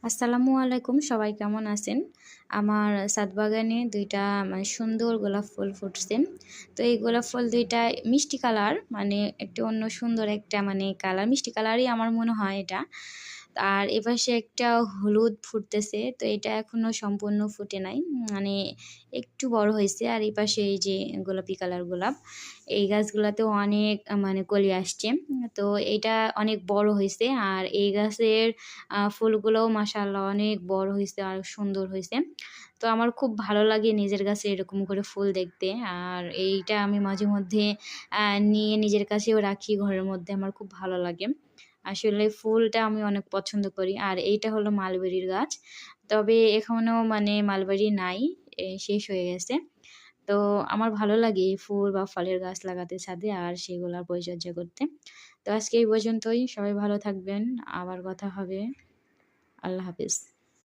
আসসালামু আলাইকুম, সবাই কেমন আছেন? আমার ছাদ বাগানে ২ টা সুন্দর গোলাপ ফুল ফুটছে। তো এই গোলাপ ফুল ২ টা মিষ্টি কালার, একটু অন্য সুন্দর একটা কালার, মিষ্টি কালারই আমার মনে হয় এটা। আর এপাশে একটা হলুদ ফুটতেছে। তো এটা এখনো সম্পূর্ণ ফুটে নাই। একটু বড় হইছে। আর এপাশে এই যে গোলাপি কালার গোলাপ, এই গাছগুলাতেও অনেক কলি আসছে। তো এইটা অনেক বড় হইছে। আর এই গাছের ফুলগুলোও মাশাআল্লাহ অনেক বড় হইছে আর সুন্দর হইছে। তো আমার খুব ভালো লাগে নিজের গাছে এরকম করে ফুল দেখতে। আর এইটা আমি মাঝেমধ্যে নিয়ে নিজের কাছেও রাখি ঘরের মধ্যে। আমার খুব ভালো লাগে। আসলে ফুলটা আমি অনেক পছন্দ করি। আর এইটা হলো মালবেরির গাছ। তবে এখনো মালবেরি নাই, শেষ হয়ে গেছে। তো আমার ভালো লাগে এই ফুল বা ফলের গাছ লাগাতে ছাদে আর সেগুলার পরিচর্যা করতে। তো আজকে এই পর্যন্তই। সবাই ভালো থাকবেন। আবার কথা হবে। আল্লাহ হাফেজ।